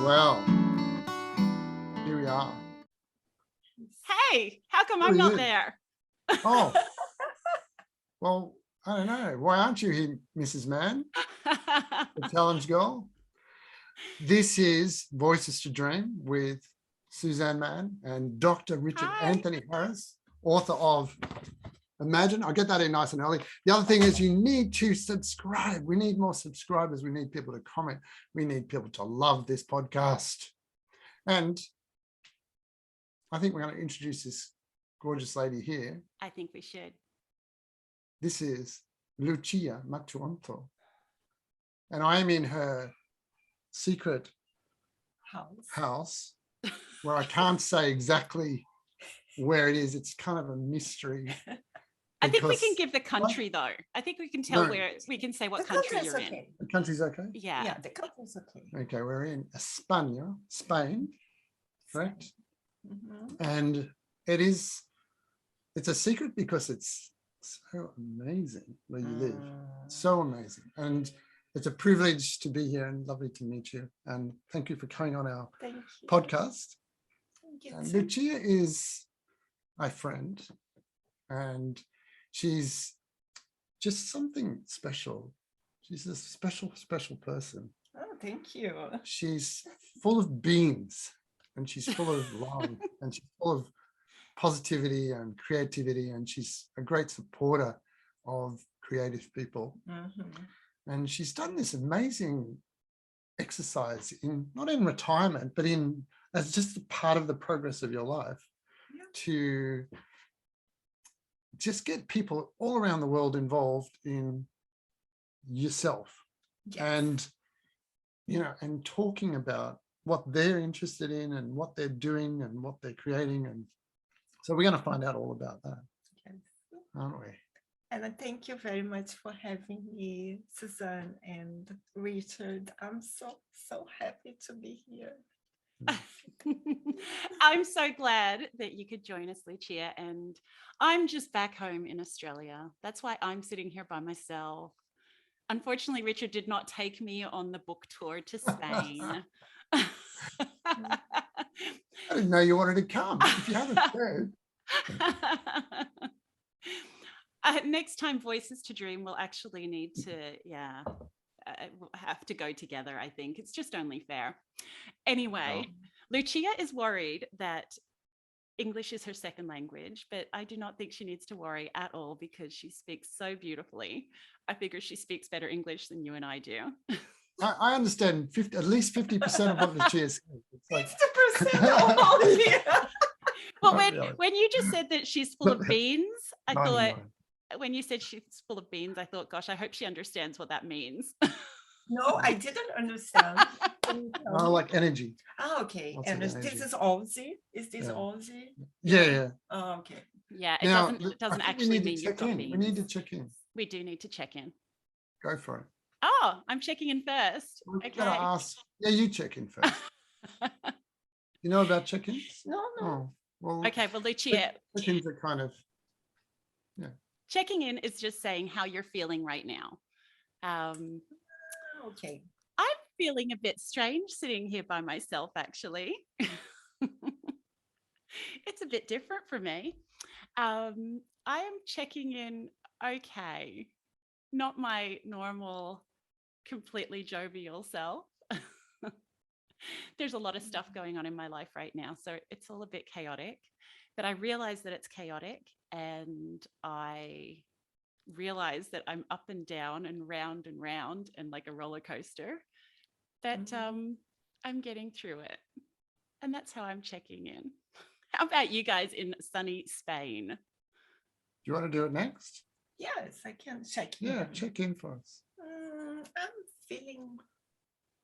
Well, here we are. Hey, how come Who I'm are not you? there? Oh, well, I don't know. Why aren't you here, Mrs. Mann, the challenge girl? This is Voices to Dream with Suzanne Mann and Dr. Richard Hi. Anthony Harris, author of Imagine. I'll get that in nice and early. The other thing is you need to subscribe. We need more subscribers. We need people to comment. We need people to love this podcast. And I think we're going to introduce this gorgeous lady here. I think we should. This is Lucia Matuonto. And I am in her secret house where I can't say exactly where it is. It's kind of a mystery. I think we can because- give the country though. I think we can tell No. where we can say what The country country's you're in. okay. The country's okay? Yeah. Yeah, the country's okay. Okay, we're in España, Spain, correct? Mhm. And it's a secret because it's so amazing where you live. So amazing. And it's a privilege to be here and lovely to meet you. And thank you for coming on our Thank you. podcast. Thank you. And Lucia is my friend, and she's just something special. She's a special, special person. Oh, thank you. She's full of beans, and she's full of love, and she's full of positivity and creativity, and she's a great supporter of creative people. Mhm. And she's done this amazing exercise not in retirement, but as just a part of the progress of your life, Yeah. to just get people all around the world involved in yourself. Yes. And and talking about what they're interested in and what they're doing and what they're creating. And so we're going to find out all about that, Yes. aren't we? And I thank you very much for having me, Suzanne and Richard. I'm so happy to be here. I'm so glad that you could join us, Lucia. And I'm just back home in Australia. That's why I'm sitting here by myself. Unfortunately, Richard did not take me on the book tour to Spain. I didn't know you wanted to come. If you haven't said. Next time Voices to Dream will actually need to, have to go together, I think. It's just only fair. Anyway, Lucia is worried that English is her second language, but I do not think she needs to worry at all because she speaks so beautifully. I figure she speaks better English than you and I do. I understand at least 50% of what Lucia says. It's like 60% of here. Well, Not really. when you just said that she's full of beans, I thought 99. when you said she's full of beans, I thought, gosh, I hope she understands what that means. No, I didn't understand. Can you tell I me? like energy. Oh, okay. Lots of And energy. this is Aussie? Is this Yeah. Aussie? Yeah. Oh, okay. Yeah, it Now, doesn't I think actually we need mean to you've check got in. beans. We need to check in. We do need to check in. Go for it. Oh, I'm checking in first. We're Okay. gonna ask. Yeah, you check in first. You know about check-ins? No. Oh, well. Okay, well, Lucia, Check-ins are kind of. checking in is just saying how you're feeling right now. Okay. I'm feeling a bit strange sitting here by myself, actually. It's a bit different for me. I am checking in okay. Not my normal, completely jovial self. There's a lot of stuff going on in my life right now, so it's all a bit chaotic. But I realize that it's chaotic, and I realize that I'm up and down and round and like a roller coaster. But I'm getting through it. And that's how I'm checking in. How about you guys in sunny Spain? Do you want to do it next? Yes, I can check Yeah, in. check in for us. I'm feeling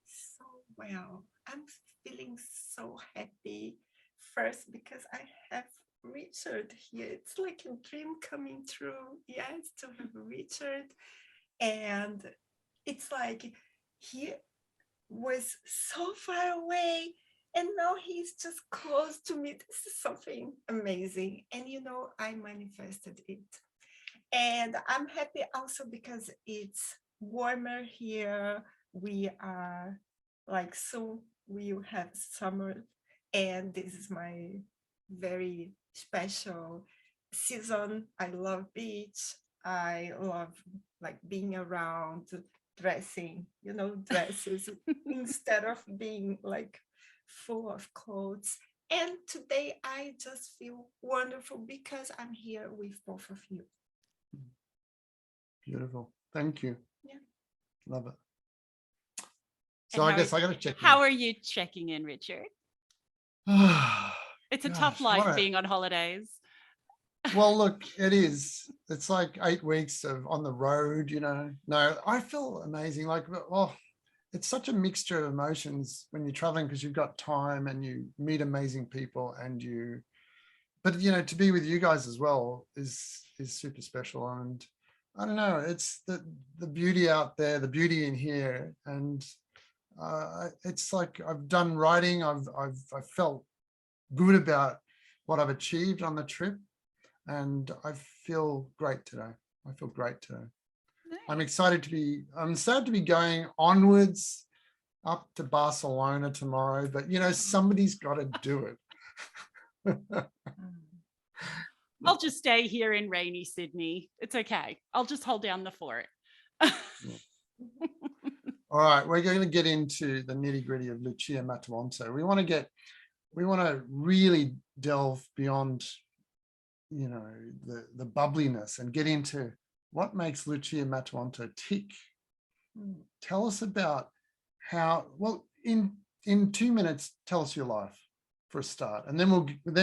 so well. I'm feeling so happy. First, because I have Richard here. It's like a dream coming true. Yes, to have Richard. And it's like he was so far away and now he's just close to me. This is something amazing. And I manifested it. And I'm happy also because it's warmer here. We are like so we will have summer, and this is my very special season. I love beach. I love like being around, dressing, dresses instead of being like full of clothes. And today I just feel wonderful because I'm here with both of you. Beautiful. Thank you. Yeah. Love it. And So I guess I got to check How are you checking in, Richard? in. It's a Gosh, tough life what a- being on holidays. Well, look, it is. It's like 8 weeks of on the road, No, I feel amazing. Like, oh, it's such a mixture of emotions when you're traveling because you've got time and you meet amazing people but to be with you guys as well is super special. And I don't know, it's the beauty out there, the beauty in here. And it's like I've done writing. I've felt good about what I've achieved on the trip. And I feel great today. I'm excited to be going onwards up to Barcelona tomorrow, but somebody's got to do it. I'll just stay here in rainy Sydney. It's okay. I'll just hold down the fort. All right, we're going to get into the nitty-gritty of Lucia Matuonto. We want to really delve beyond the bubbliness and get into what makes Lucia Matuonto tick. Tell us about how, well, in 2 minutes, tell us your life for a start, and then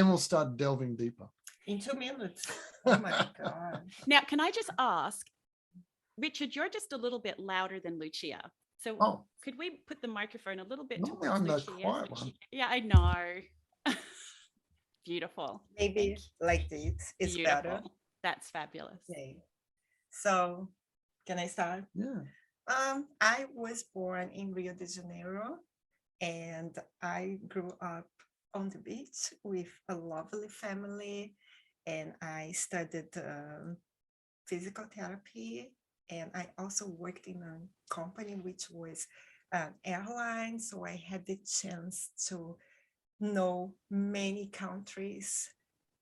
we'll start delving deeper. In 2 minutes. Oh my God. Now, can I just ask, Richard, you're just a little bit louder than Lucia. So could we put the microphone a little bit towards I'm Lucia? the quiet one. Yeah, I know. Beautiful. Maybe like this is Beautiful. better. That's fabulous. Okay. So can I start? Yeah. I was born in Rio de Janeiro, and I grew up on the beach with a lovely family, and I studied physical therapy, and I also worked in a company which was an airline, so I had the chance to know many countries.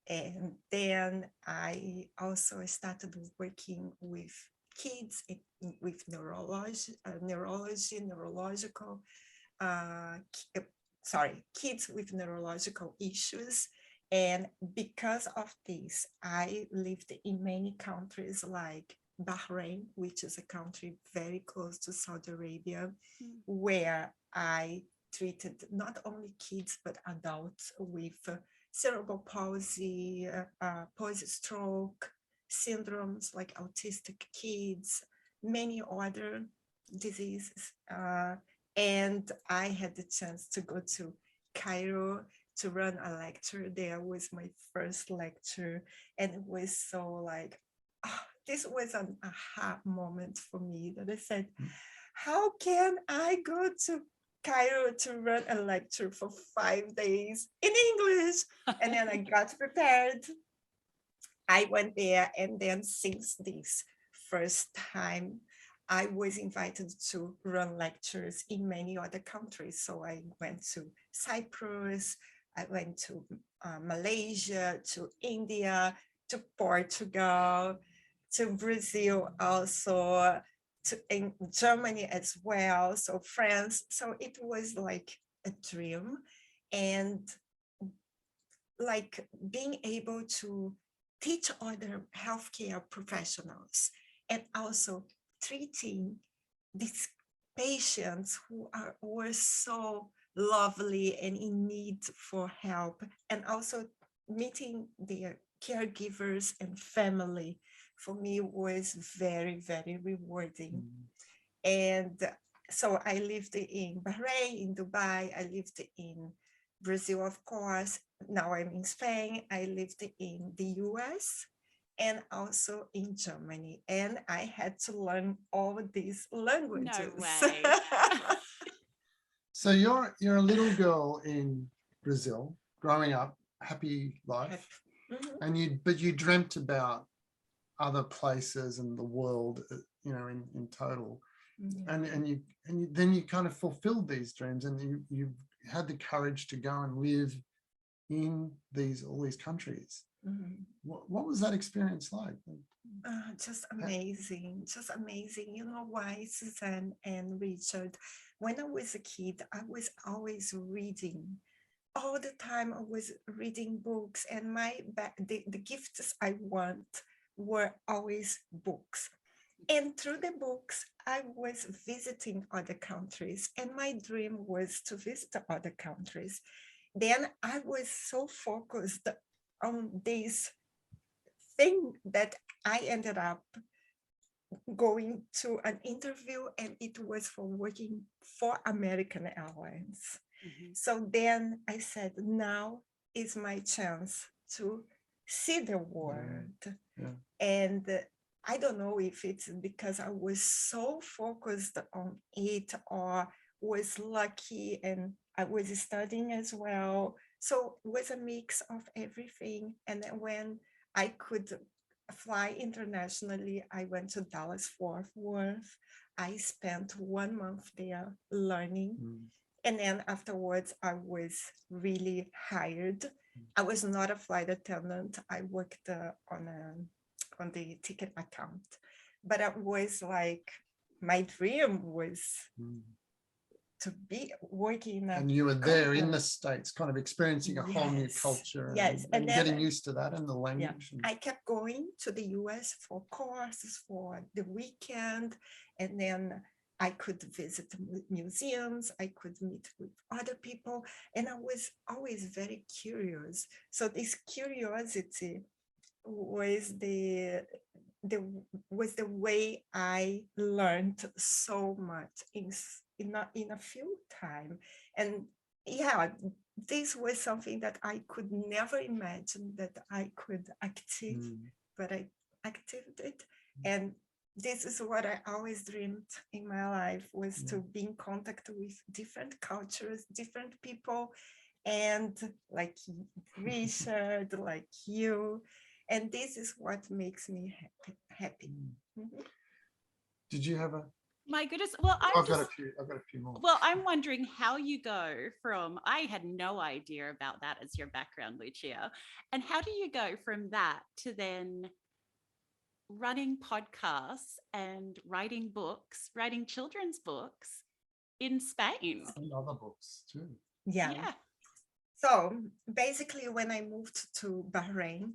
And then I also started working with kids with kids with neurological issues. And because of this, I lived in many countries like Bahrain, which is a country very close to Saudi Arabia, where I treated not only kids, but adults with cerebral palsy, post-stroke syndromes like autistic kids, many other diseases. And I had the chance to go to Cairo to run a lecture. There was my first lecture, and it was so like, this was an aha moment for me that I said, how can I go to Cairo to run a lecture for 5 days in English? And then I got prepared. I went there, and then since this first time, I was invited to run lectures in many other countries. So I went to Cyprus, I went to Malaysia, to India, to Portugal, to Brazil also, in Germany as well, so France. So it was like a dream, and like being able to teach other healthcare professionals and also treating these patients who were so lovely and in need for help, and also meeting their caregivers and family, for me was very, very rewarding. And so I lived in Bahrain, in Dubai, I lived in Brazil, of course. Now I'm in Spain. I lived in the US and also in Germany. And I had to learn all these languages. No way. So you're a little girl in Brazil, growing up, happy life, and you dreamt about other places and the world, in total, and then you kind of fulfilled these dreams, and had the courage to go and live in all these countries. What was that experience like? Just amazing, just amazing. You know why, Suzanne and Richard? When I was a kid, I was always reading. All the time I was reading books, and the gifts I want were always books. And through the books, I was visiting other countries, and my dream was to visit other countries. Then I was so focused on this thing that I ended up going to an interview, and it was for working for American Airlines. So then I said, now is my chance to see the world. And I don't know if it's because I was so focused on it, or was lucky and I was studying as well. So it was a mix of everything. And then when I could fly internationally, I went to Dallas-Fort Worth. I spent 1 month there learning. And then afterwards, I was really hired. I was not a flight attendant. I worked on the ticket account. But I was like, my dream was to be working. And you were there in the States, kind of experiencing a whole new culture. Yes. And then, getting used to that and the language. I kept going to the US for courses for the weekend. And then I could visit museums, I could meet with other people, and I was always very curious. So this curiosity was the way I learned so much in a few time. And yeah, this was something that I could never imagine that I could active, but I activated it. And this is what I always dreamed in my life, was to be in contact with different cultures, different people, and like Richard, like you. And this is what makes me happy. Did you have a? My goodness. Well, I've got a few more. Well, I'm wondering how you go from, I had no idea about that as your background, Lucia. And how do you go from that to then running podcasts and writing books, writing children's books in Spain? And other books too. Yeah. So basically, when I moved to Bahrain,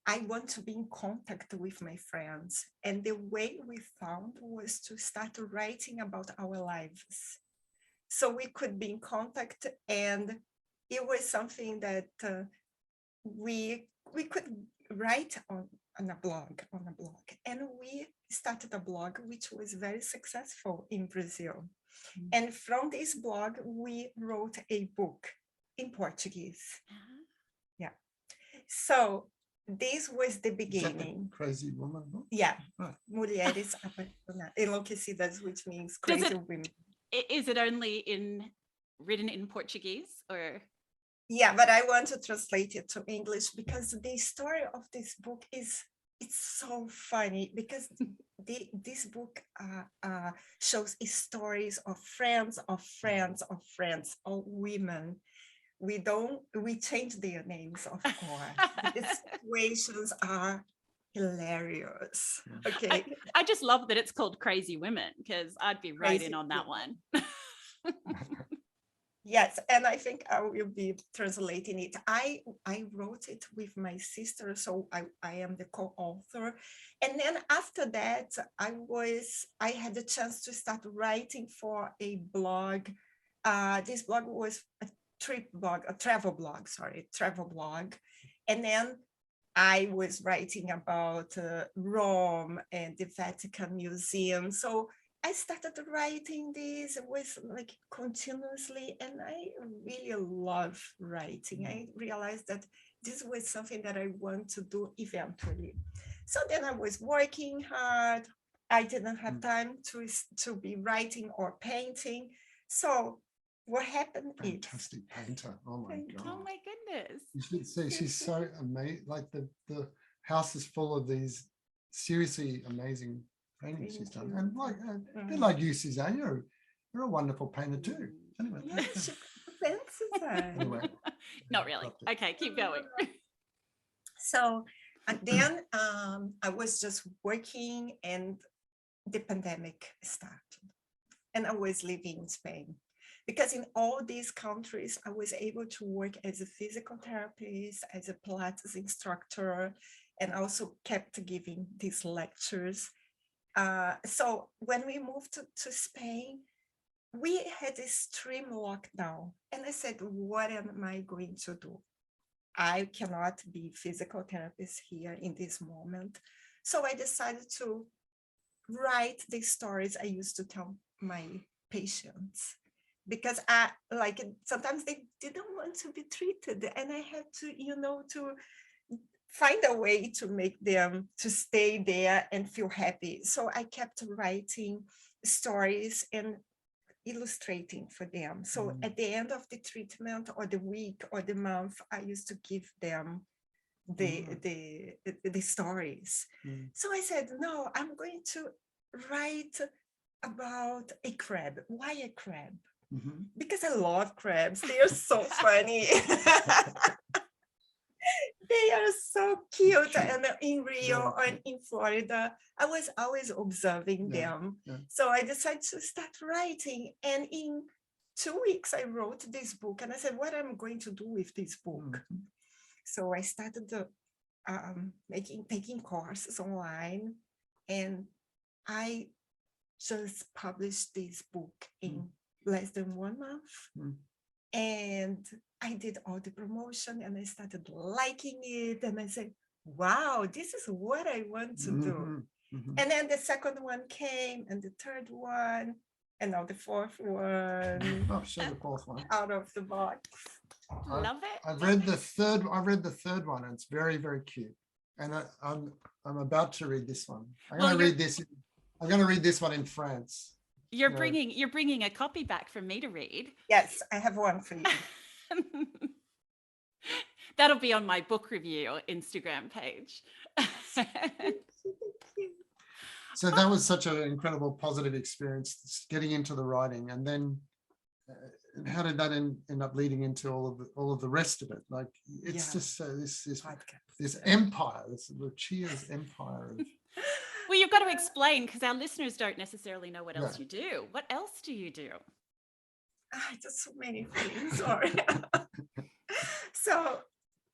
I want to be in contact with my friends. And the way we found was to start writing about our lives. So we could be in contact, and it was something that we could write on a blog. And we started a blog, which was very successful in Brazil. And from this blog, we wrote a book in Portuguese. Yeah. So this was the beginning. Crazy Woman book? Yeah. Right. Mulheres Enlouquecidas, which means crazy women. Is it only written in Portuguese, or? Yeah, but I want to translate it to English, because the story of this book it's so funny, because this book shows stories of friends, of women. We change their names, of course. The situations are hilarious. Okay. I just love that it's called Crazy Women, because I'd be right in on that one. Yes, and I think I will be translating it. I wrote it with my sister, so I am the co-author. And then after that, I had the chance to start writing for a blog. This blog was a travel blog. And then I was writing about Rome and the Vatican Museum. So I started writing this. It was like continuously, and I really love writing. I realized that this was something that I want to do eventually. So then I was working hard. I didn't have time to be writing or painting. So what happened? Fantastic painter. Oh my God. Oh my goodness. You should see, she's so amazing. Like the house is full of these seriously amazing paintings she's done. And like a bit like you, Suzanne, you're a wonderful painter too. Anyway, She Thanks, Suzanne. Anyway, Not really. Okay, keep going. So then I was just working and the pandemic started. And I was living in Spain. Because in all these countries, I was able to work as a physical therapist, as a Pilates instructor, and also kept giving these lectures. So when we moved to Spain, we had a extreme lockdown. And I said, what am I going to do? I cannot be physical therapist here in this moment. So I decided to write the stories I used to tell my patients, because I like sometimes they didn't want to be treated, and I had to, to find a way to make them to stay there and feel happy. So I kept writing stories and illustrating for them. So at the end of the treatment or the week or the month, I used to give them the stories. So I said, no, I'm going to write about a crab. Why a crab? Because I love crabs. They are so funny. They are so cute. And in Rio and in Florida, I was always observing them. So I decided to start writing. And in 2 weeks, I wrote this book. And I said, what am I going to do with this book? So I started taking courses online. And I just published this book in less than 1 month. And I did all the promotion and I started liking it. And I said, wow, this is what I want to do. And then the second one came and the third one, and now the fourth one. Oh, show the fourth one. Out of the box. Love it. I read the third one, and it's very, very cute. And I'm about to read this one. I'm going to read this one in France. You're bringing a copy back for me to read. Yes, I have one for you. That'll be on my book review Instagram page. So that was such an incredible positive experience, getting into the writing, and then how did that end up leading into all of the rest of it? Like it's just this empire, this Lucia's empire. Well, you've got to explain, because our listeners don't necessarily know what else you do. What else do you do? Just so many things. Sorry. So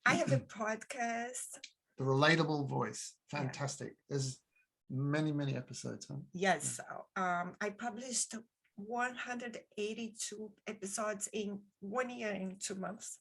I have a podcast. The Relatable Voice. Fantastic. There's many, many episodes. Huh? Yes. I published 182 episodes in 1 year and 2 months.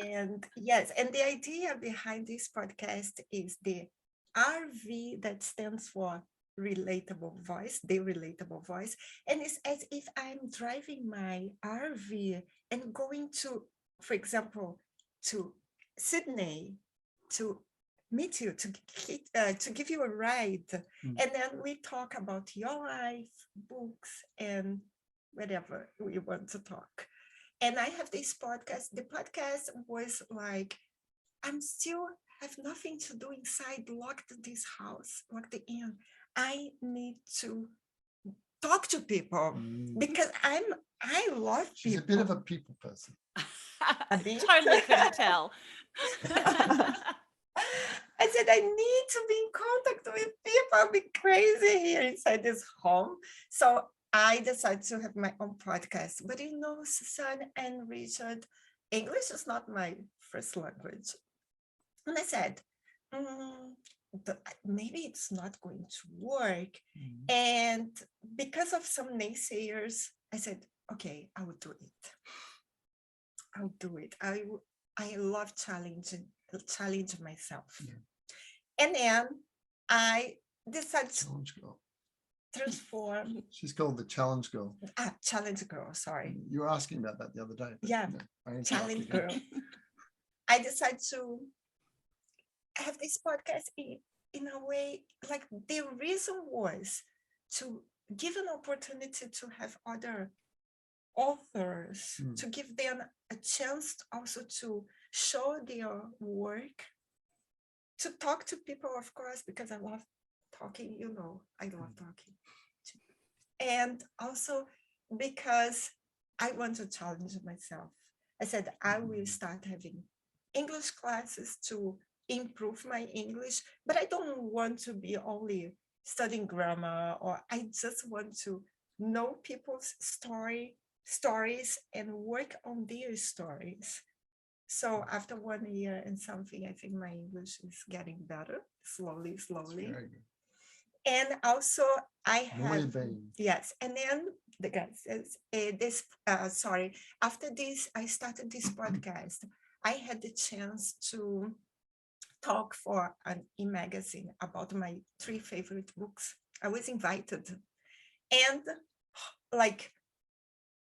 And yes, and the idea behind this podcast is the RV, that stands for relatable voice, the relatable voice. And it's as if I'm driving my RV and going to, for example, to Sydney to meet you, to give you a ride. And then we talk about your life, books, and whatever we want to talk. And I have this podcast. The podcast was like, I'm still have nothing to do inside, locked this house, locked in. I need to talk to people because I love people. She's a bit of a people person. Totally couldn't tell. I said, I need to be in contact with people. I'll be crazy here inside this home. So I decided to have my own podcast. But Suzanne and Richard, English is not my first language. And I said, maybe it's not going to work. And because of some naysayers, I said, okay, I will do it. I'll do it. I love challenge myself. And then I decided to transform. She's called the Challenge Girl. Challenge Girl, sorry. You were asking about that the other day. Yeah, Challenge Girl. I decided to have this podcast in a way, like the reason was to give an opportunity to have other authors, to give them a chance also to show their work, to talk to people, of course, because I love talking, I love talking. And also because I want to challenge myself. I said, I will start having English classes to improve my English, but I don't want to be only studying grammar, or I just want to know people's stories and work on their stories. So after 1 year and something, I think my English is getting better, slowly. And also I have, yes, and then the guys, after this, I started this podcast. I had the chance to talk for an e-magazine about my 3 favorite books. I was invited, and like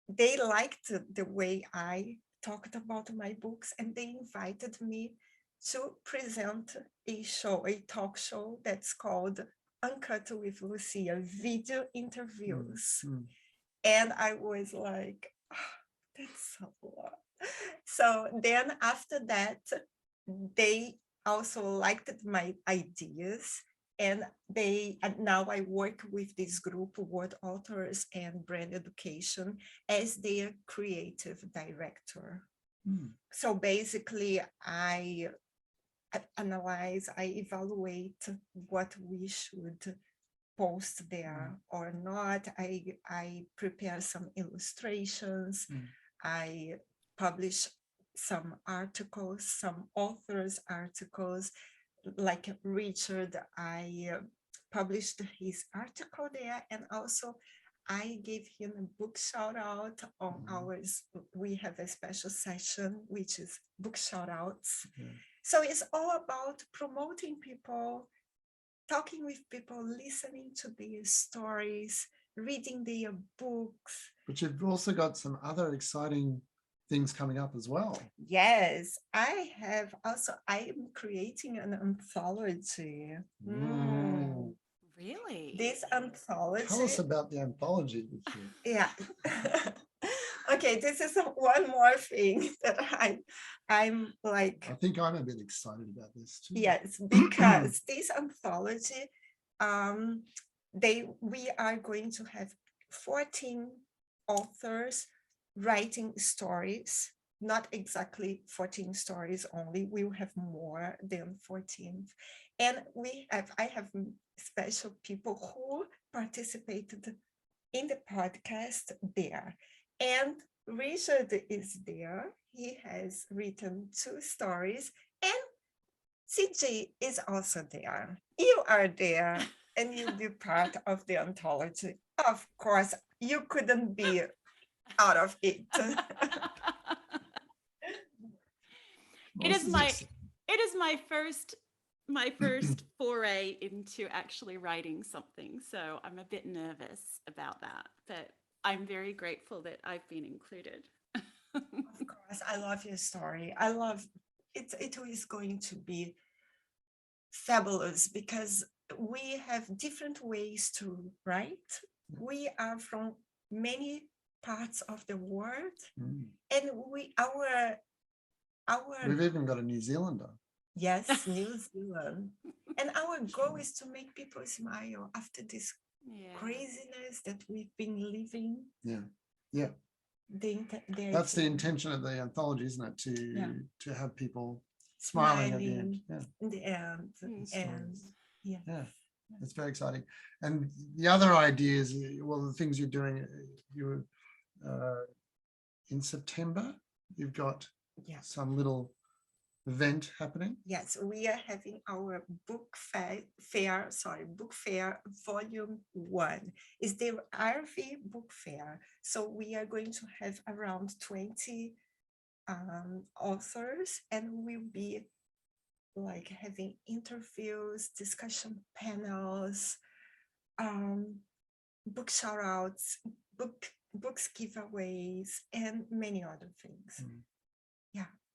they liked the way I talked about my books, and they invited me to present a talk show that's called Uncut with Lucia, video interviews. And I was like, oh, that's a lot. So then after that, they also liked my ideas. And now I work with this group, Word Authors and Brand Education, as their creative director. So basically, I analyze, I evaluate what we should post there or not. I prepare some illustrations. I publish some articles, some authors' articles. Like Richard, I published his article there, and also I gave him a book shout out on ours. We have a special session, which is book shout outs. So it's all about promoting people, talking with people, listening to their stories, reading their books. But you've also got some other exciting things coming up as well. Yes, I am creating an anthology. Really? This anthology. Tell us about the anthology. Yeah. Okay, this is one more thing that I'm like. I think I'm a bit excited about this too. Yes, because this anthology, we are going to have 14 authors writing stories, not exactly 14 stories only. We will have more than 14. And I have special people who participated in the podcast there. And Richard is there. He has written 2 stories, and CJ is also there. You are there, and you'll be part of the anthology. Of course, you couldn't be out of it. It is my first foray into actually writing something, so I'm a bit nervous about that, but I'm very grateful that I've been included. Of course, I love your story. I love it. It is going to be fabulous because we have different ways to write. We are from many parts of the world, and we've even got a New Zealander. Yes, New Zealand. And our goal is to make people smile after this craziness that we've been living. Yeah. That's the intention of the anthology, isn't it? To have people smiling at the end. In the end. Yeah, it's very exciting. And the other ideas, well, the things you're doing, in September, you've got some little event happening. Yes, we are having our book fair volume 1. It's the RV book fair. So we are going to have around 20 authors, and we'll be like having interviews, discussion panels, book shout outs, books giveaways, and many other things.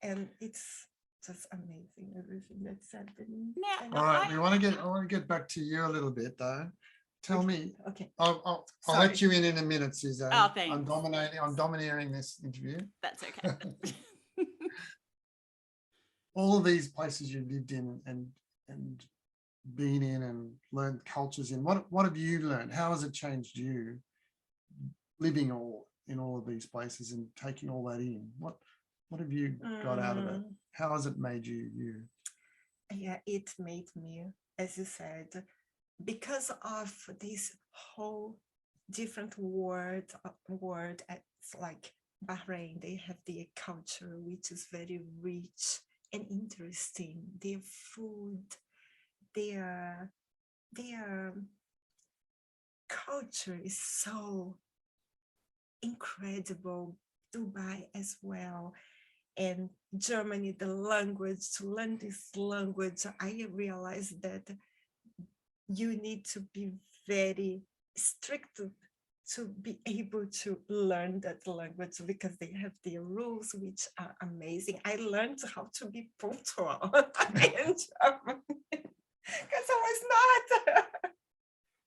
And it's just amazing, everything that's happening. Now, all right, I want to get back to you a little bit though. Tell me. Okay. I'll let you in a minute, Suzanne. Oh, thanks. I'm domineering this interview. That's okay. All of these places you've lived in and been in and learned cultures in, what have you learned? How has it changed you living or in all of these places and taking all that in? What have you got out of it? How has it made you? Yeah, it made me, as you said, because of this whole different word, it's like Bahrain, they have their culture, which is very rich and interesting. Their food, their culture is so incredible. Dubai as well. And Germany, the language, to learn this language, I realized that you need to be very strict to be able to learn that language, because they have their rules, which are amazing. I learned how to be punctual in German because I was not.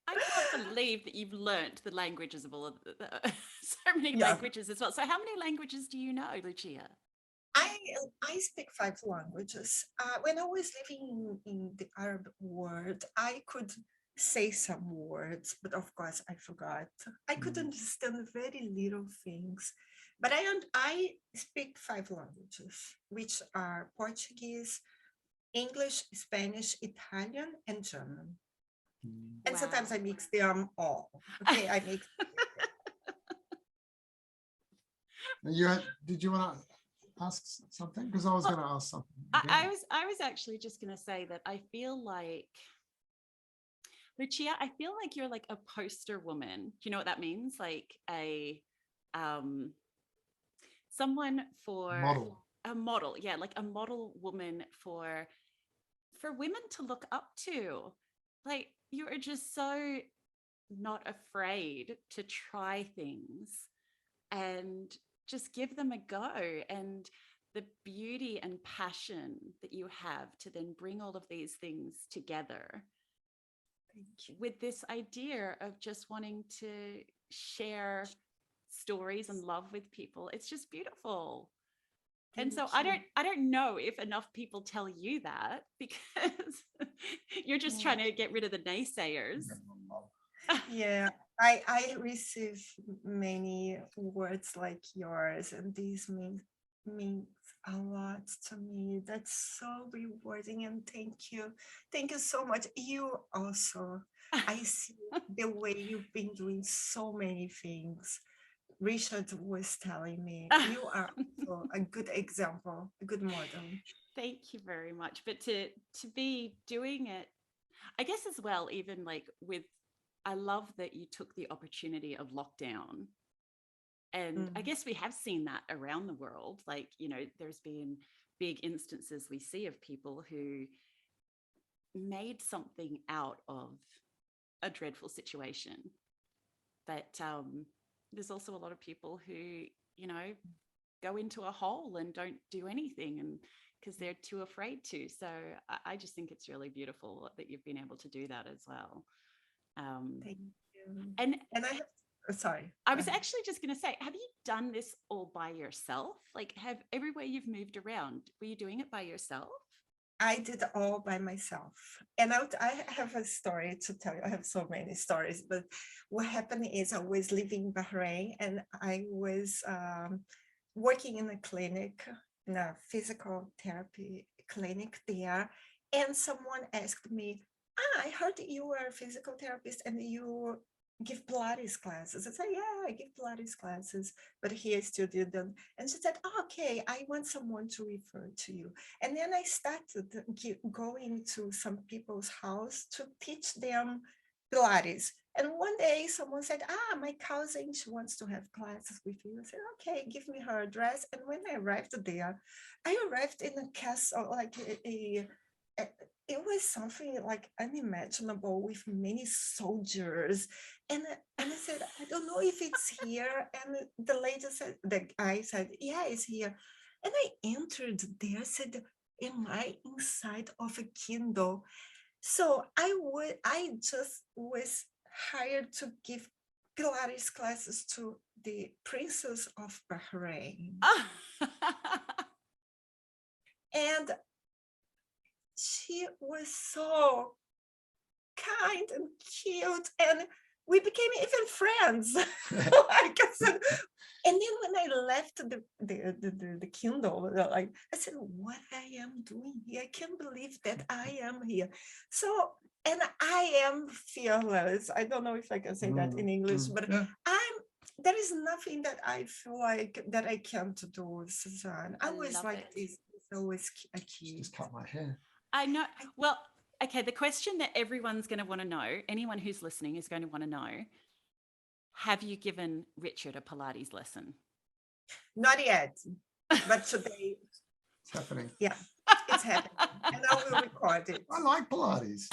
I can't believe that you've learnt the languages of all of so many Yeah. languages as well. So how many languages do you know, Lucia? I speak 5 languages. When I was living in the Arab world, I could say some words, but of course I forgot. I could understand very little things, but I speak 5 languages, which are Portuguese, English, Spanish, Italian, and German. And sometimes I mix them all. Okay, I mix. Did you want to ask something? Because I was going to ask something. I was actually just going to say that I feel like, Lucia, I feel like you're like a poster woman. Do you know what that means? Like someone for a model. Yeah, like a model woman for women to look up to. Like you are just so not afraid to try things and just give them a go. And the beauty and passion that you have to then bring all of these things together with this idea of just wanting to share stories and love with people. It's just beautiful. And so I don't know if enough people tell you that, because you're just trying to get rid of the naysayers. Yeah, I receive many words like yours, and this means a lot to me. That's so rewarding, and thank you so much. You also, I see the way you've been doing so many things. Richard was telling me you are also a good example, a good model. Thank you very much. But to be doing it, I guess as well, even like with, I love that you took the opportunity of lockdown. And I guess we have seen that around the world. Like, you know, there's been big instances we see of people who made something out of a dreadful situation. But there's also a lot of people who, you know, go into a hole and don't do anything, and because they're too afraid to. So I just think it's really beautiful that you've been able to do that as well. Thank you. And I have, sorry. I was actually just going to say, have you done this all by yourself? Like, have everywhere you've moved around, were you doing it by yourself? I did all by myself. And I have a story to tell you. I have so many stories, but what happened is I was living in Bahrain, and I was working in a clinic, in a physical therapy clinic there. And someone asked me, I heard you were a physical therapist and you give Pilates classes. I said, yeah, I give Pilates classes, but here I still didn't. And she said, okay, I want someone to refer to you. And then I started going to some people's house to teach them Pilates. And one day someone said, my cousin, she wants to have classes with you. I said, okay, give me her address. And when I arrived there, I arrived in a castle, like it was something like unimaginable, with many soldiers. And I said, I don't know if it's here. And the guy said, yeah, it's here. And I entered there, said, am I inside of a Kindle? So I just was hired to give Pilates classes to the Princess of Bahrain. And she was so kind and cute, and we became even friends. Like I said, and then when I left the Kindle, like I said, what I am doing here? I can't believe that I am here. So, and I am fearless. I don't know if I can say that in English, but Yeah. there is nothing that I feel like that I can't do, Suzanne. I was love like it. this. It's always a key. Just cut my hair. I know. Well, okay, the question that everyone's going to want to know, anyone who's listening is going to want to know, have you given Richard a Pilates lesson? Not yet, but today, It's happening. yeah, it's happening. And I will record it. I like Pilates.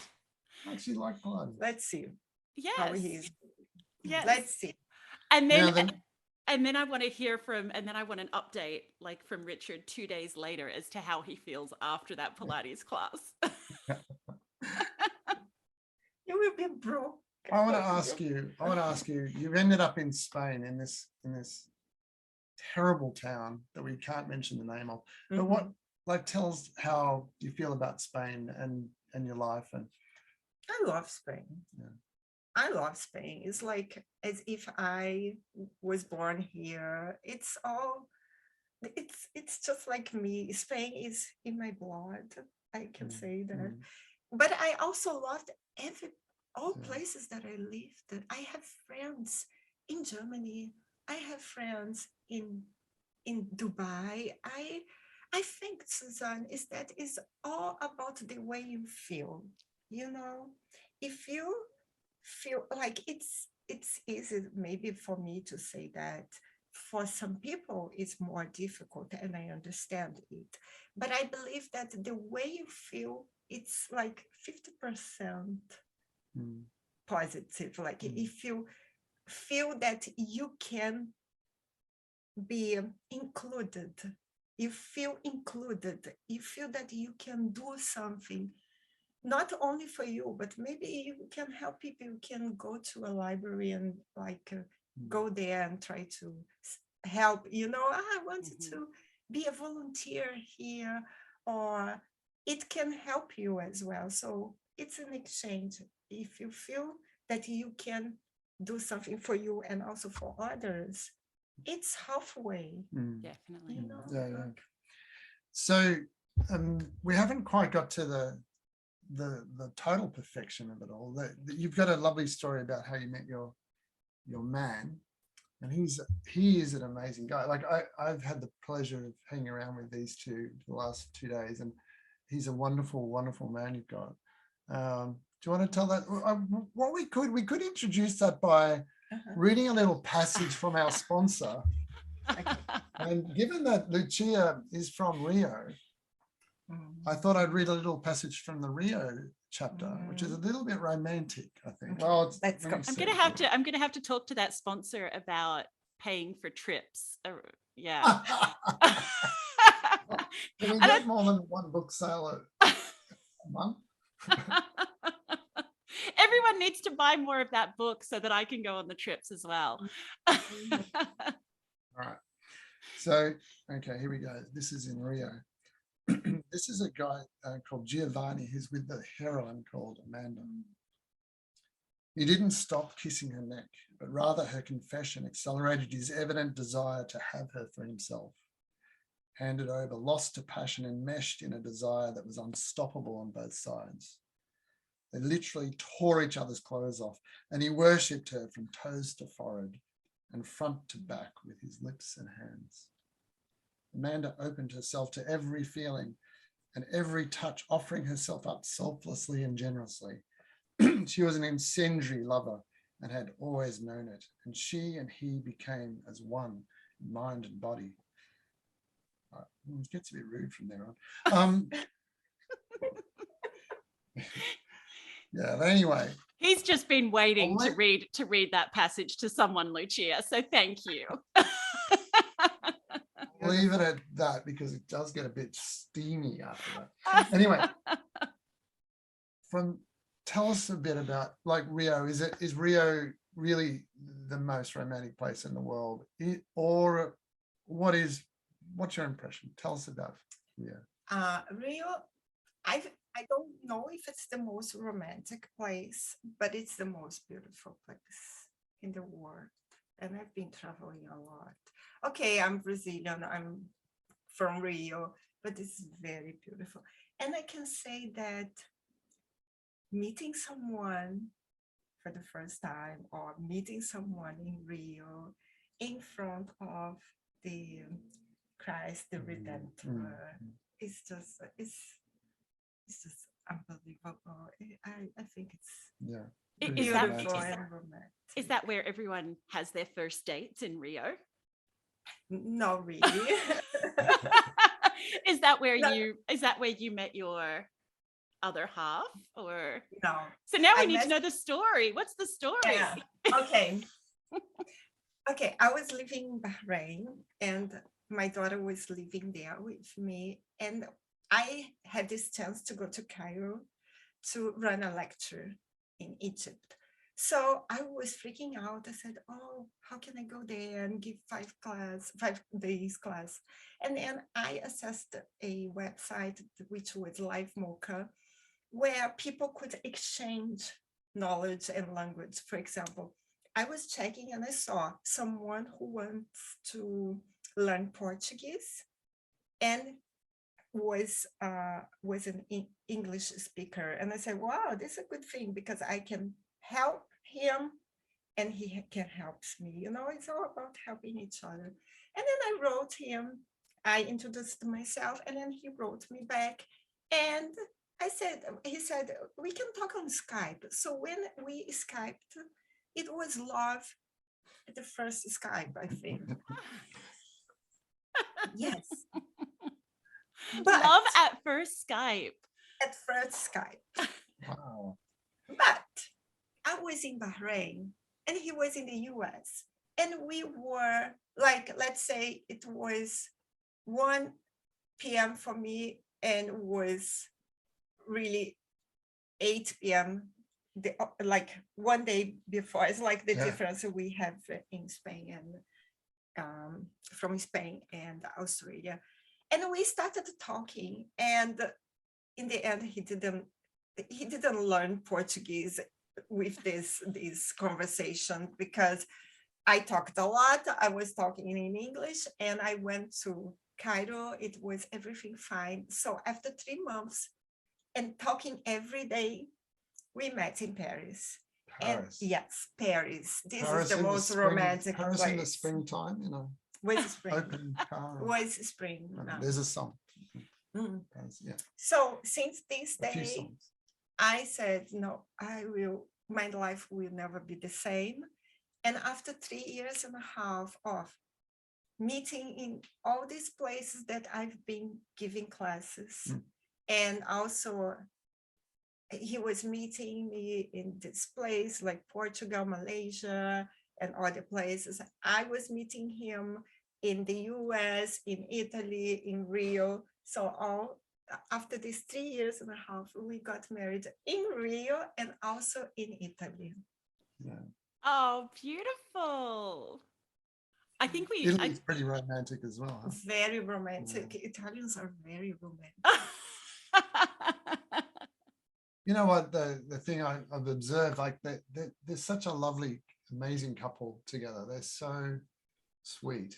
I actually like Pilates. Let's see how Yes. he's. Yes. Let's see. And then, Now and then I want to hear from, and then I want an update like from Richard 2 days later as to how he feels after that Pilates class. You will be broke. I want to ask you, you've ended up in Spain in this terrible town that we can't mention the name of. But what, like, tell us how you feel about Spain and your life. And I love Spain. Yeah. I love Spain. It's like as if I was born here. It's just like me. Spain is in my blood. I can say that. But I also loved all places that I lived. I have friends in Germany. I have friends in Dubai. I think, Suzanne, that is all about the way you feel. You know, if you feel like it's easy maybe for me to say that. For some people, it's more difficult, and I understand it. But I believe that the way you feel, it's like 50% positive. Like if you feel that you can be included, you feel included, you feel that you can do something, not only for you, but maybe you can help people. You can go to a library and like go there and try to help. You know, I wanted to be a volunteer here, or it can help you as well. So it's an exchange. If you feel that you can do something for you and also for others, it's halfway. Definitely. You know? Yeah. So we haven't quite got to the total perfection of it all. You've got a lovely story about how you met your man, and he is an amazing guy. Like I've had the pleasure of hanging around with these two the last 2 days, and he's a wonderful, wonderful man you've got. Do you want to tell that? What we could introduce that by reading a little passage from our sponsor. And given that Lucia is from Rio, I thought I'd read a little passage from the Rio chapter, which is a little bit romantic, I think. Well, let's go. I'm gonna have to talk to that sponsor about paying for trips. Yeah. Can we get more than one book sale a month? Everyone needs to buy more of that book so that I can go on the trips as well. All right. So, okay, here we go. This is in Rio. This is a guy called Giovanni who's with the heroine called Amanda. He didn't stop kissing her neck, but rather her confession accelerated his evident desire to have her for himself. Handed over, lost to passion, enmeshed in a desire that was unstoppable on both sides. They literally tore each other's clothes off, and he worshipped her from toes to forehead and front to back with his lips and hands. Amanda opened herself to every feeling and every touch, offering herself up selflessly and generously. She was an incendiary lover and had always known it, and she and he became as one in mind and body. It gets a bit rude from there on. Yeah, but anyway. He's just been waiting to read that passage to someone, Lucia. So thank you. Leave it at that because it does get a bit steamy after that. Anyway, tell us a bit about like Rio. Is Rio really the most romantic place in the world, or what's your impression? Tell us about Rio. Rio, I don't know if it's the most romantic place, but it's the most beautiful place in the world. And I've been traveling a lot. Okay, I'm Brazilian, I'm from Rio, but it's very beautiful. And I can say that meeting someone for the first time or meeting someone in Rio in front of the Christ, the Redemptor, it's just unbelievable. I think it's Yeah. Is that, beautiful romantic. and romantic. is that where everyone has their first dates in Rio? Not really. Is that where No. you met your other half? Or No. so now we I need to met- know the story. What's the story? Yeah. Okay. Okay. I was living in Bahrain and my daughter was living there with me. And I had this chance to go to Cairo to run a lecture in Egypt. So I was freaking out. I said, oh, how can I go there and give 5 days class? And then I accessed a website, which was Live Mocha, where people could exchange knowledge and language. For example, I was checking and I saw someone who wants to learn Portuguese and was an English speaker. And I said, wow, this is a good thing because I can help him and he can help me. You know, it's all about helping each other. And then I wrote him, I introduced myself, and then he wrote me back. And he said, we can talk on Skype. So when we Skyped, it was love at the first Skype, I think. Yes. But Love at first Skype. at first Skype. Wow. But I was in Bahrain and he was in the US. And we were like, let's say it was 1 p.m. for me and was really 8 p.m. Like one day before. It's like the difference we have in Spain and from Spain and Australia. And we started talking, and in the end, he didn't learn Portuguese with this conversation because I talked a lot. I was talking in English, and I went to Cairo. It was everything fine. So after 3 months and talking every day, we met in Paris. Paris. And yes, Paris. This Paris is the most romantic Paris place. in the springtime, you know. Was spring. Open car. Was spring. I mean, No. there's a song. Mm. Paris, yeah. So since this A few day, songs. I said, no, my life will never be the same. And after 3.5 years of meeting in all these places that I've been giving classes, and also he was meeting me in this place like Portugal, Malaysia, and other places. I was meeting him in the US, in Italy, in Rio. So after these 3.5 years, we got married in Rio and also in Italy. Yeah. Oh, beautiful. I think Italy's pretty romantic as well. Huh? Very romantic. Yeah. Italians are very romantic. You know what, the thing I've observed, like they're such a lovely, amazing couple together. They're so sweet.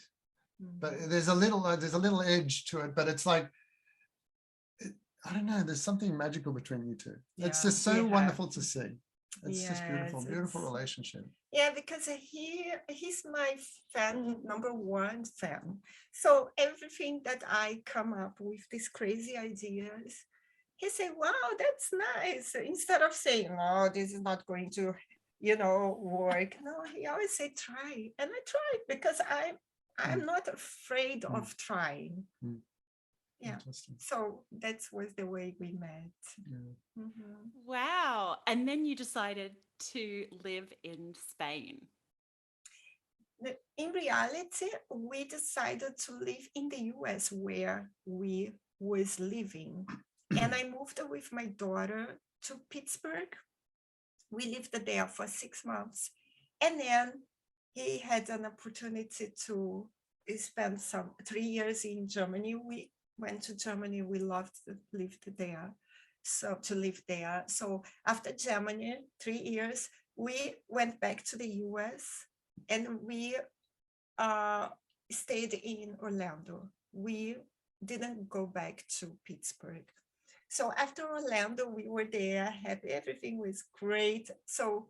But there's a little edge to it, but it's like, I don't know, there's something magical between you two. Yeah, it's just so wonderful to see. It's just beautiful relationship. Yeah, because he's my #1 fan. So everything that I come up with, these crazy ideas, he said, wow, that's nice. Instead of saying, oh, this is not going to, work. No, he always said, try. And I tried because I'm not afraid of trying. Yeah. So that was the way we met. Yeah. Wow. And then you decided to live in Spain. In reality, we decided to live in the US where we was living. And I moved with my daughter to Pittsburgh. We lived there for 6 months. And then he had an opportunity to spend 3 years in Germany. We went to Germany. We lived there. so to live there. So after Germany, 3 years, we went back to the US and we stayed in Orlando. We didn't go back to Pittsburgh. So after Orlando, we were there, happy, everything was great. So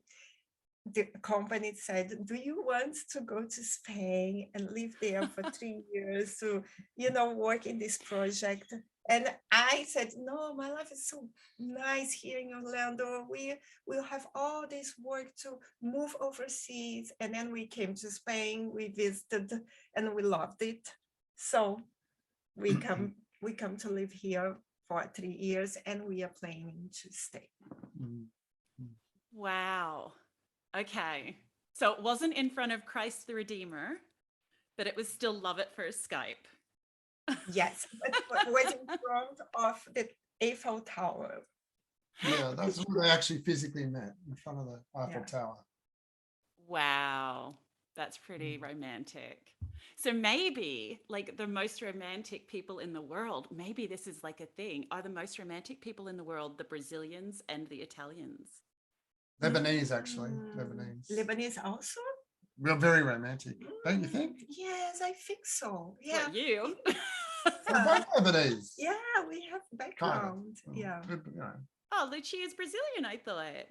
the company said, do you want to go to Spain and live there for 3 years to, work in this project? And I said, no, my life is so nice here in Orlando. We will have all this work to move overseas. And then we came to Spain, we visited, and we loved it. So we come to live here for 3 years, and we are planning to stay. Wow. Okay. So it wasn't in front of Christ the Redeemer, but it was still love at first Skype. Yes, but it was in front of the Eiffel Tower. Yeah, that's where they actually physically met, in front of the Eiffel Tower. Wow. That's pretty romantic. So maybe like the most romantic people in the world, maybe this is like a thing. Are the most romantic people in the world the Brazilians and the Italians? Lebanese, actually. Lebanese also? We're very romantic, don't you think? Yes, I think so. Yeah. What, you? We're both Lebanese. Yeah, we have background. Kind of. Yeah. Oh, Lucia is Brazilian, I thought.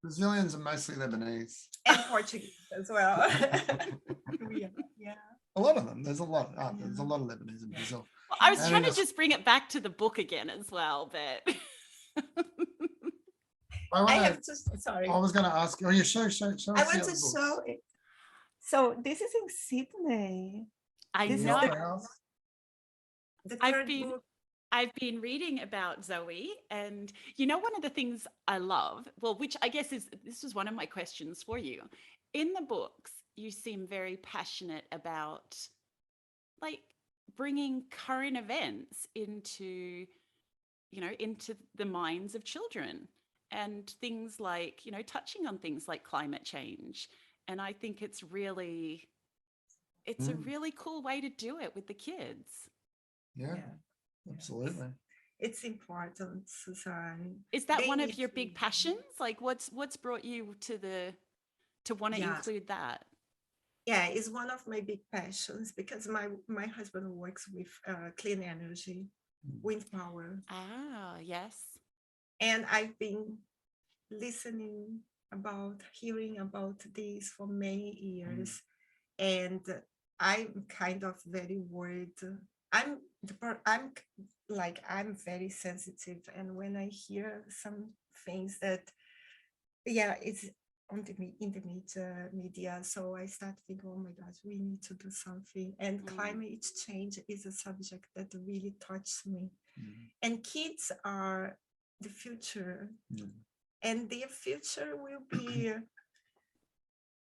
Brazilians are mostly Lebanese. And Portuguese as well. Yeah. A lot of them. There's a lot. There's a lot of Lebanese in Brazil. Well, I was trying to just bring it back to the book again as well, but I was going to ask. Oh, yeah, show. I want to show it. So this is in Sydney. I This know. The I've been reading about Zoe, and one of the things I love, well, which I guess this was one of my questions for you. In the books, you seem very passionate about like bringing current events into the minds of children, and things like, touching on things like climate change. And I think it's a really cool way to do it with the kids. Yeah. Absolutely. It's important, Suzanne. Is that one of your big passions? Like what's brought you to want to include that? Yeah, it's one of my big passions because my husband works with clean energy, wind power. Ah, yes. And I've been hearing about this for many years. And I'm kind of very worried. I'm very sensitive, and when I hear some things that it's in the media, so I start thinking, oh my gosh, we need to do something. And climate change is a subject that really touches me. And kids are the future, and their future will be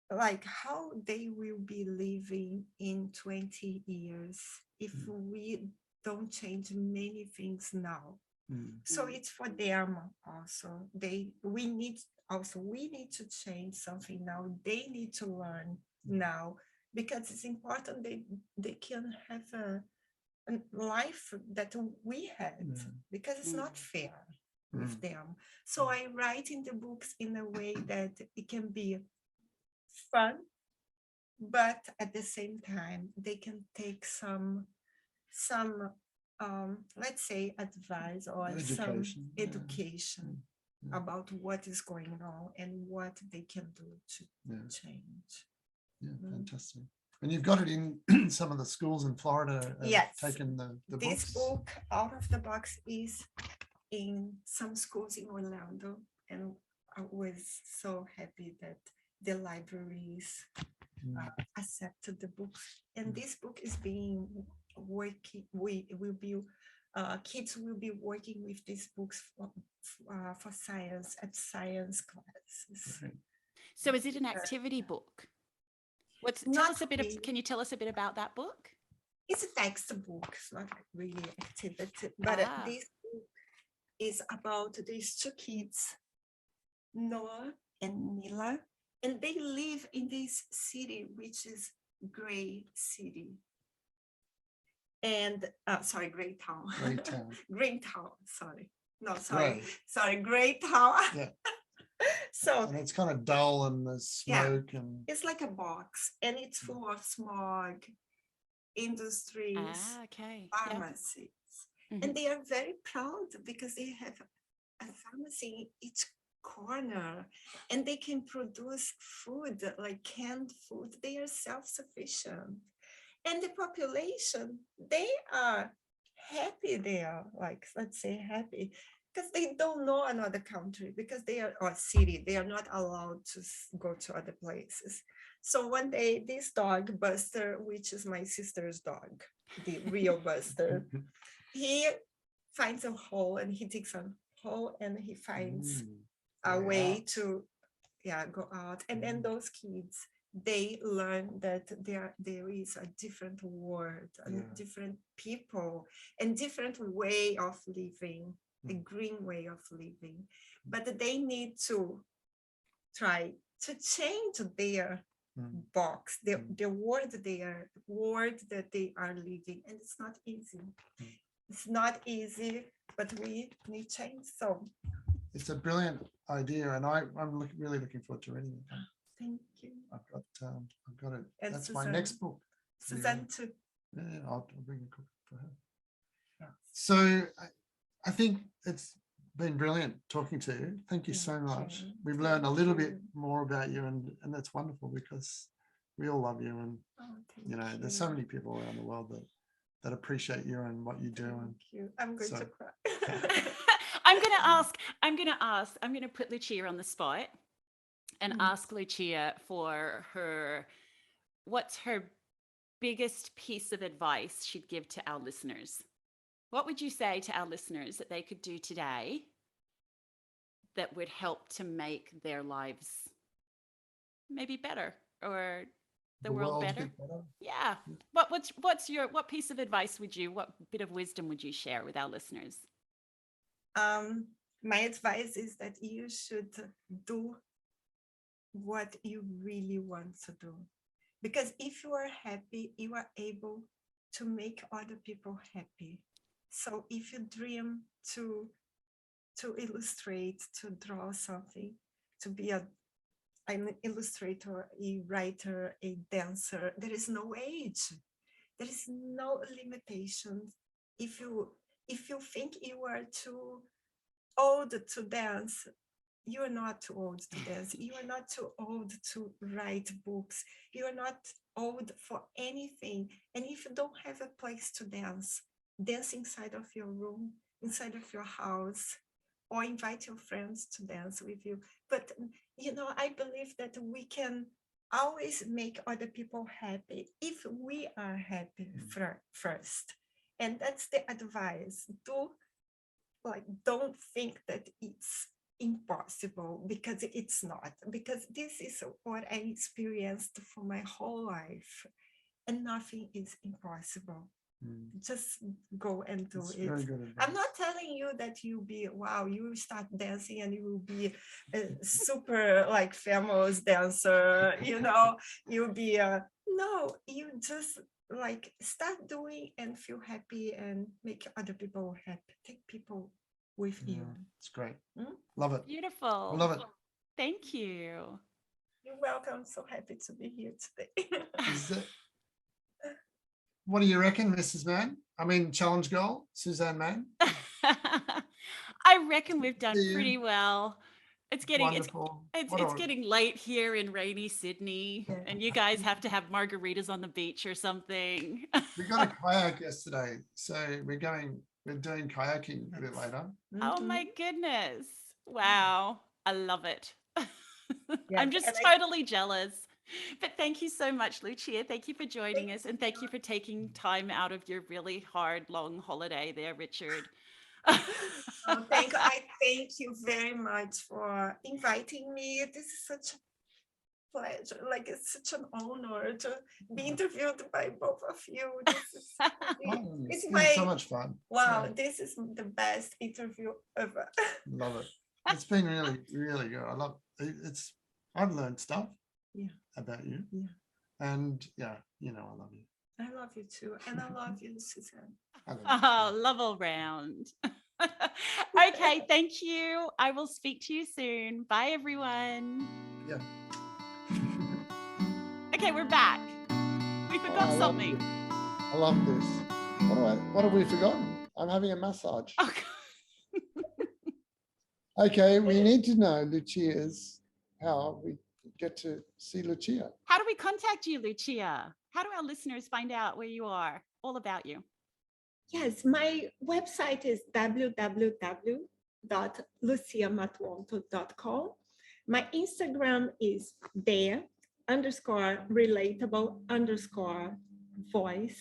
like how they will be living in 20 years if we don't change many things now. So it's for them also. We need to change something now. They need to learn now, because it's important they can have a life that we had, because it's not fair with them. So I write in the books in a way that it can be fun, but at the same time they can take some let's say advice or some education about what is going on and what they can do to change. Fantastic. And you've got it in some of the schools in Florida. Yes, taken the this books. book out of the box is in some schools in Orlando, and I was so happy that the libraries accepted the book. And this book is being working. Kids will be working with these books for science at science classes. Right. So is it an activity book? Can you tell us a bit about that book? It's a textbook. It's not really activity, but this book is about these two kids, Noah and Mila, and they live in this city, which is Gray City. And Greytown. Greytown, sorry. No, sorry, Gray. gray tower. Yeah. So And it's kind of dull and there's yeah, smoke and it's like a box, and it's full of smog, industries, Okay. pharmacies. Yeah. And they are very proud because they have a pharmacy in each corner, and they can produce food, like canned food. They are self-sufficient. And the population, they are happy there, like, let's say happy, because they don't know another country, because they are, or city, they are not allowed to go to other places. So one day, this dog, Buster, which is my sister's dog, the real Buster, he finds a hole, and he digs a hole, and he finds a way to go out. And then those kids, they learn that there is a different world, and different people, and different way of living, a green way of living. But they need to try to change their box, the world that they are living. And it's not easy. It's not easy, but we need change. So it's a brilliant idea, and I'm really looking forward to reading it. thank you. I've got it. And That's Suzanne, my next book. Suzanne too. Yeah, I'll bring a copy for her. Yeah. So I think it's been brilliant talking to you. Thank you so much. We've learned a little bit more about you, and that's wonderful, because we all love you, and there's so many people around the world that appreciate you and what you do. Thank you. I'm going to cry. I'm going to put Lucia on the spot and ask Lucia for what's her biggest piece of advice she'd give to our listeners. What would you say to our listeners that they could do today that would help to make their lives maybe better, or the world better? Yeah. What piece of advice what bit of wisdom would you share with our listeners? My advice is that you should do what you really want to do, because if you are happy, you are able to make other people happy. So if you dream to illustrate, to draw something, to be an illustrator, a writer, a dancer, there is no age, there is no limitations. If you think you are too old to dance, you are not too old to dance. You are not too old to write books. You are not old for anything. And if you don't have a place to dance inside of your room, inside of your house, or invite your friends to dance with you. But, I believe that we can always make other people happy if we are happy first. And that's the advice. Don't think that it's impossible, because it's not. Because this is what I experienced for my whole life, and nothing is impossible. Just go and do it. Very good advice. I'm not telling you that you start dancing and you will be a super famous dancer, you'll be no, you just start doing and feel happy and make other people happy. Take people with you. It's great. Love it. Beautiful. I love it. Thank you. You're welcome. So happy to be here today. What do you reckon, Mrs. Mann? Challenge goal, Suzanne Mann? I reckon we've done pretty well. It's getting wonderful. It's getting late here in rainy Sydney, and you guys have to have margaritas on the beach or something. We got a kayak yesterday, so we're doing kayaking a bit later. Oh my goodness. Wow. I love it. I'm just totally jealous. But thank you so much, Lucia. Thank you for joining us, and thank you for taking time out of your really hard, long holiday there, Richard. Thank you very much for inviting me. This is such a pleasure. It's such an honor to be interviewed by both of you. This is it's so much fun. Wow, this is the best interview ever. Love it. It's been really, really good. I love it. I've learned stuff about you. And I love you. I love you too. And I love you, Suzanne. Oh, love all round. Okay, thank you. I will speak to you soon. Bye, everyone. Yeah. Okay, we're back. We I forgot love something. this. I love this. What have we forgotten? I'm having a massage. Oh, Okay, we need to know Lucia's, how we get to see Lucia. how do we contact you, Lucia? How do our listeners find out where you are? All about you. Yes, my website is www.luciamatuonto.com. My Instagram is there_relatable_voice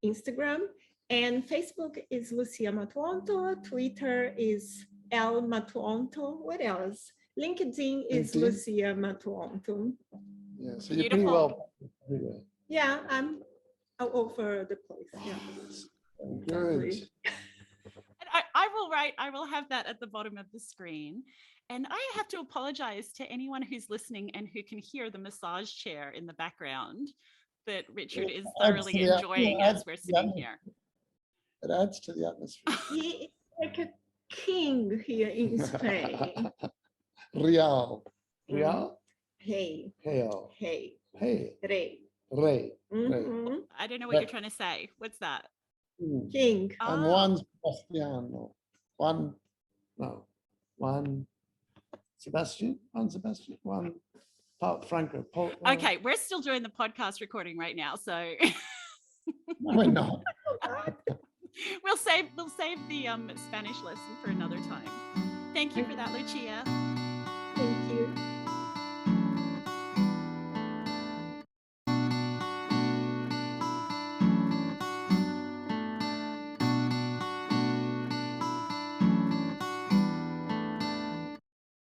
Instagram. And Facebook is Lucia Matuonto. Twitter is L Matuonto. What else? LinkedIn is LinkedIn? Lucia Matuonto. Yeah, so you're pretty Beautiful. well everywhere. Yeah, I'm all over the place. Yeah. Good. And I will have that at the bottom of the screen. And I have to apologize to anyone who's listening and who can hear the massage chair in the background that Richard is thoroughly enjoying as we're sitting here. It adds to the atmosphere. He is like a king here in Spain. Real. Real? Hey, Hail. hey, Hey. rey. Rey. Mhm. I don't know what you're trying to say. What's that? King. And Oh. one Sebastiano. One Sebastian. One Franco. Okay, we're still doing the podcast recording right now, so No, we're not. we'll save the Spanish lesson for another time. Thank you for that, Lucia.